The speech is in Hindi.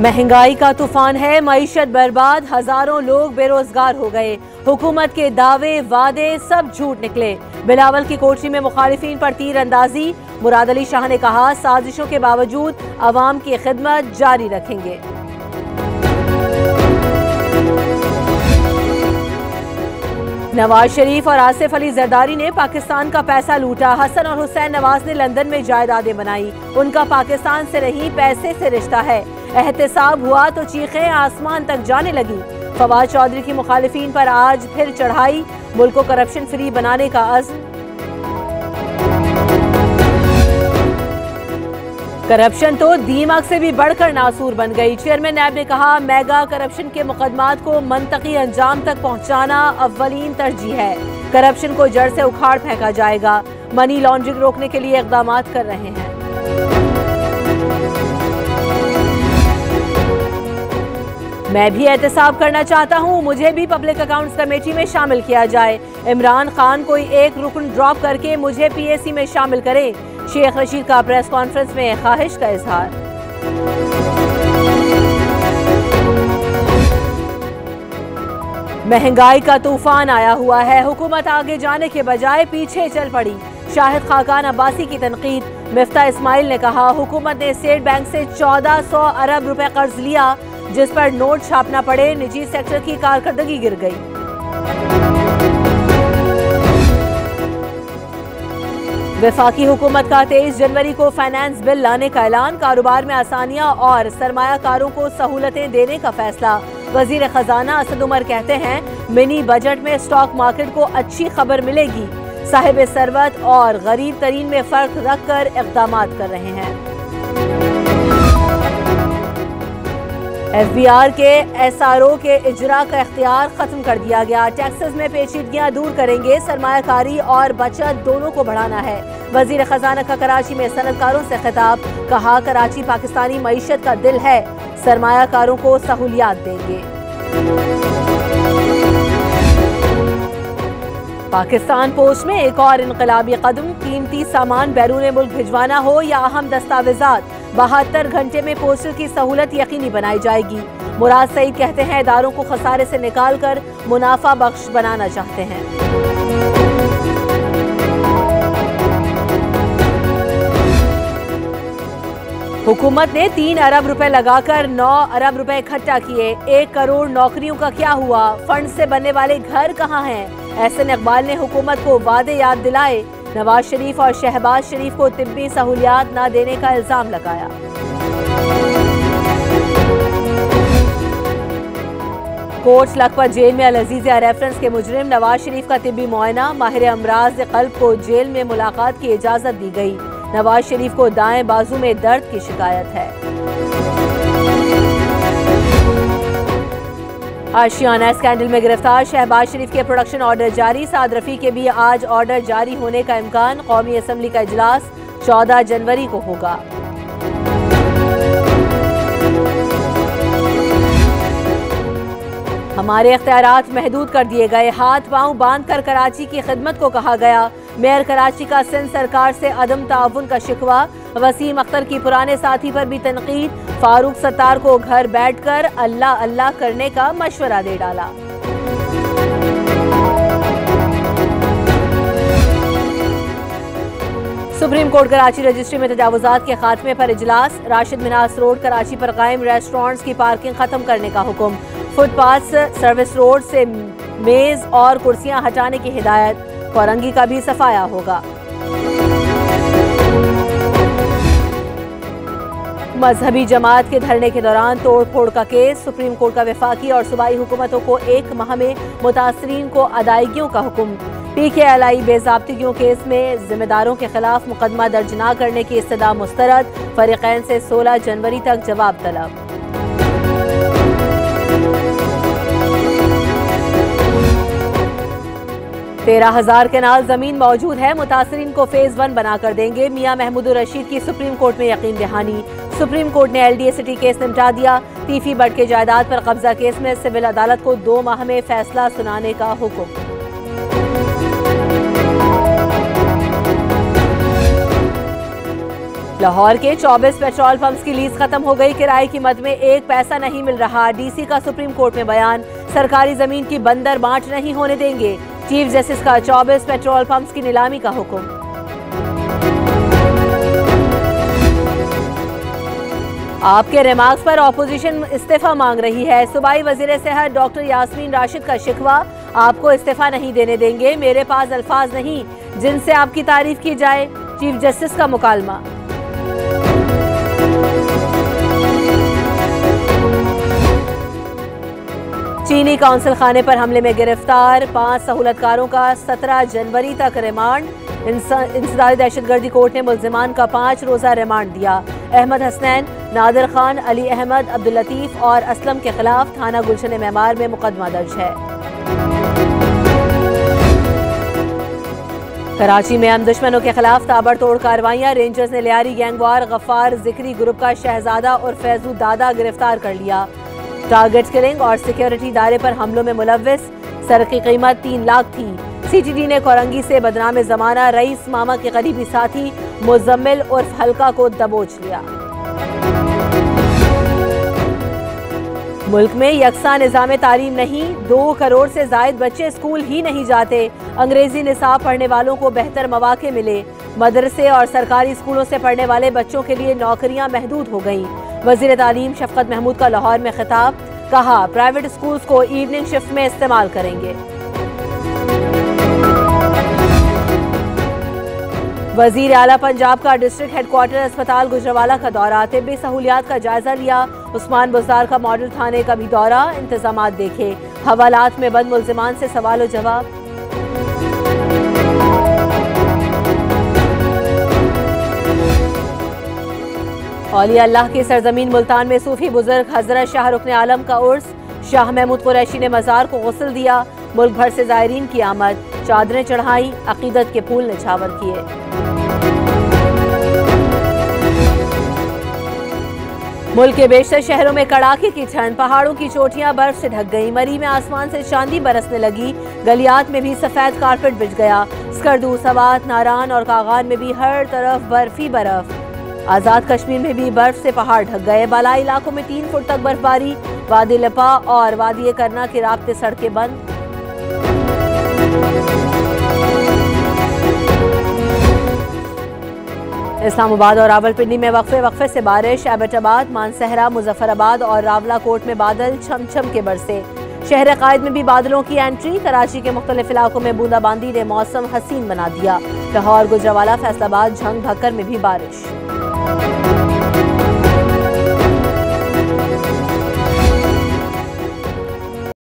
महंगाई का तूफान है, मईशत बर्बाद, हजारों लोग बेरोजगार हो गए। हुकूमत के दावे वादे सब झूठ निकले। बिलावल की कोठरी में मुखालिफिन पर तीर अंदाजी। मुराद अली शाह ने कहा, साजिशों के बावजूद अवाम की खिदमत जारी रखेंगे। नवाज शरीफ और आसिफ अली जरदारी ने पाकिस्तान का पैसा लूटा। हसन और हुसैन नवाज ने लंदन में जायदादें बनाई। उनका पाकिस्तान से नहीं, पैसे से रिश्ता है। एहतसाब हुआ तो चीखें आसमान तक जाने लगी। फवाद चौधरी की मुखालिफिन पर आज फिर चढ़ाई। मुल्क को करप्शन फ्री बनाने का अज़्म। करप्शन तो दीमक से भी बढ़कर नासूर बन गई। चेयरमैन नैब ने कहा, मेगा करप्शन के मुकदमात को मंतकी अंजाम तक पहुंचाना अव्वलीन तरजीह है। करप्शन को जड़ से उखाड़ फेंका जाएगा। मनी लॉन्ड्रिंग रोकने के लिए इक़दाम कर रहे हैं। मैं भी एहतसाब करना चाहता हूं, मुझे भी पब्लिक अकाउंट्स कमेटी में शामिल किया जाए। इमरान खान कोई एक रुकन ड्रॉप करके मुझे पीएसी में शामिल करे। शेख रशीद का प्रेस कॉन्फ्रेंस में ख्वाहिश का इजहार। महंगाई का तूफान आया हुआ है, हुकूमत आगे जाने के बजाय पीछे चल पड़ी। शाहिद खाकान अब्बासी की तनकीद। मिफ्ता इस्माइल ने कहा, हुकूमत ने स्टेट बैंक से 1400 अरब रुपए कर्ज लिया, जिस पर नोट छापना पड़े। निजी सेक्टर की कारकर्दगी गिर गई। वफाकी हुकूमत का 23 जनवरी को फाइनेंस बिल लाने का ऐलान। कारोबार में आसानियां और सरमायाकारों को सहूलतें देने का फैसला। वजीर खजाना असद उमर कहते हैं, मिनी बजट में स्टॉक मार्केट को अच्छी खबर मिलेगी। साहिब सरवत और गरीब तरीन में फर्क रखकर इक़दाम कर रहे हैं। FBR के SRO के इजरा का इख्तियार खत्म कर दिया गया। टैक्सेस में पेचीदगियां दूर करेंगे। सरमायाकारी और बचत दोनों को बढ़ाना है। वजीर खजाना का कराची में सनतकारों से खिताब। कहा, कराची पाकिस्तानी मईशत का दिल है, सरमायाकारों को सहूलियात देंगे। पाकिस्तान पोस्ट में एक और इनकलाबी कदम। कीमती सामान बैरून मुल्क भिजवाना हो या अहम दस्तावेजात, 72 घंटे में पोस्टल की सहूलत यकीनी बनाई जाएगी। मुराद सईद कहते हैं, इदारों को खसारे से निकालकर मुनाफा बख्श बनाना चाहते हैं। हुकूमत ने 3 अरब रुपए लगाकर 9 अरब रुपए इकट्ठा किए। 1 करोड़ नौकरियों का क्या हुआ? फंड से बनने वाले घर कहां हैं? एहसन इकबाल ने हुकूमत को वादे याद दिलाए। नवाज शरीफ और शहबाज शरीफ को तिब्बी सहूलियात न देने का इल्जाम लगाया। कोर्ट लखपत जेल में अल-अजीज़िया रेफरेंस के मुजरिम नवाज शरीफ का तिब्बी मुआयना। माहिर अमराज क़ल्ब को जेल में मुलाकात की इजाजत दी गई। नवाज शरीफ को दाएं बाजू में दर्द की शिकायत है। आशियाना स्कैंडल में गिरफ्तार शहबाज शरीफ के प्रोडक्शन ऑर्डर जारी। साद रफी के भी आज ऑर्डर जारी होने का इम्कान। कौमी असम्बली का इजलास 14 जनवरी को होगा। हमारे इख्तियारात महदूद कर दिए गए। हाथ पांव बांध कर कराची की खिदमत को कहा गया। मेयर कराची का सिंध सरकार से अदम ताउन का शिकवा। वसीम अख्तर की पुराने साथी पर भी तनकीद। फारूक सत्तार को घर बैठकर अल्लाह अल्लाह करने का मशवरा दे डाला। सुप्रीम कोर्ट कराची रजिस्ट्री में तजावुजात के खात्मे पर इजलास। राशिद मिनास रोड कराची पर कायम रेस्टोरेंट्स की पार्किंग खत्म करने का हुक्म। फुटपाथ सर्विस रोड से मेज और कुर्सियां हटाने की हिदायत। कोरंगी का भी सफाया होगा। मजहबी जमात के धरने के दौरान तोड़ फोड़ का केस। सुप्रीम कोर्ट का वफाकी और सूबाई हुकूमतों को 1 माह में मुतासरीन को अदायगियों का हुक्म। PKLI बेज़ाब्तिगियों केस में जिम्मेदारों के खिलाफ मुकदमा दर्ज न करने की इस्तदा मुस्तरद। फरीकैन से 16 जनवरी तक जवाब तलब। तेरह 13,000 केनाल जमीन मौजूद है, मुतासरीन को फेज 1 बनाकर देंगे। मियां महमूद रशीद की सुप्रीम कोर्ट में यकीन दहानी। सुप्रीम कोर्ट ने LDA सिटी केस निपटा दिया। तीफी बट के जायदाद पर कब्जा केस में सिविल अदालत को 2 माह में फैसला सुनाने का हुक्म। लाहौर के 24 पेट्रोल पंप्स की लीज खत्म हो गई, किराए की मद में 1 पैसा नहीं मिल रहा। डीसी का सुप्रीम कोर्ट में बयान, सरकारी जमीन की बंदर बांट नहीं होने देंगे। चीफ जस्टिस का 24 पेट्रोल पंप्स की नीलामी का हुक्म। आपके रिमार्क्स पर ऑपोजिशन इस्तीफा मांग रही है। सूबाई वजीर सेहत डॉक्टर यास्मीन राशिद का शिकवा, आपको इस्तीफा नहीं देने देंगे, मेरे पास अल्फाज नहीं जिनसे आपकी तारीफ की जाए। चीफ जस्टिस का मुकालमा। चीनी काउंसिल खाने पर हमले में गिरफ्तार 5 सहूलतकारों का 17 जनवरी तक रिमांड। इंसदादी दहशतगर्दी कोर्ट ने मुल्जिमान का 5 रोजा रिमांड दिया। अहमद हसनैन, नादिर खान, अली अहमद, अब्दुल लतीफ और असलम के खिलाफ थाना गुलशन मेमार में मुकदमा दर्ज है। कराची में हम दुश्मनों के खिलाफ ताबड़तोड़ कार्रवाइयां। रेंजर्स ने लियारी गैंगवार गफ्फार जिक्री ग्रुप का शहजादा और फैजू दादा गिरफ्तार कर लिया। टारगेट किलिंग और सिक्योरिटी दायरे पर हमलों में मुलव्विस, सर की कीमत 3 लाख थी। सीटीडी ने कोरंगी से बदनाम जमाना रईस मामा के करीबी साथी मुजम्मिल उर्फ हल्का को दबोच लिया। मुल्क में यकसा निज़ाम तालीम नहीं, 2 करोड़ से जायद बच्चे स्कूल ही नहीं जाते। अंग्रेजी निसाब पढ़ने वालों को बेहतर मौके मिले। मदरसे और सरकारी स्कूलों से पढ़ने वाले बच्चों के लिए नौकरियां महदूद हो गईं। वजीर तालीम शफकत महमूद का लाहौर में खिताब, कहा प्राइवेट स्कूल्स को इवनिंग शिफ्ट में इस्तेमाल करेंगे। वजीर आला पंजाब का डिस्ट्रिक्ट हेडक्वार्टर अस्पताल गुजरावाला का दौरा, तिब्बी सहूलियात का जायजा लिया। उस्मान बुज़दार का मॉडल थाने का भी दौरा, इंतजामात देखे। हवालात में बंद मुल्जिमान से सवाल और जवाब। औलिया अल्लाह की सरजमीन मुल्तान में सूफी बुजुर्ग हजरत शाह रुकन आलम का उर्स, शाह महमूद कुरैशी ने मज़ार को गुस्ल दिया। मुल्क भर से ज़ायरीन की आमद, चादरें चढ़ाई, अकीदत के फूल निछावर किए। मुल्क के बेशतर शहरों में कड़ाके की ठंड, पहाड़ों की चोटियां बर्फ से ढक गई। मरी में आसमान से चांदी बरसने लगी। गलियात में भी सफेद कारपेट बिछ गया। स्कर्दू, सवात, नारान और कागान में भी हर तरफ बर्फ ही बर्फ। आज़ाद कश्मीर में भी बर्फ से पहाड़ ढक गए। बालाई इलाकों में 3 फुट तक बर्फबारी। वादी लिपा और वादी करना की राब्ते सड़कें बंद। इस्लामाबाद और रावलपिंडी में वक्फे से बारिश। एबटाबाद, मानसहरा, मुजफ्फराबाद और रावलाकोट में बादल छम के बरसे। शहर कायद में भी बादलों की एंट्री। कराची के मुख्तलिफ इलाकों में बूंदाबांदी ने मौसम हसीन बना दिया। लाहौर, गुजरावाला, फैसलाबाद, झंग, भक्कर में भी बारिश।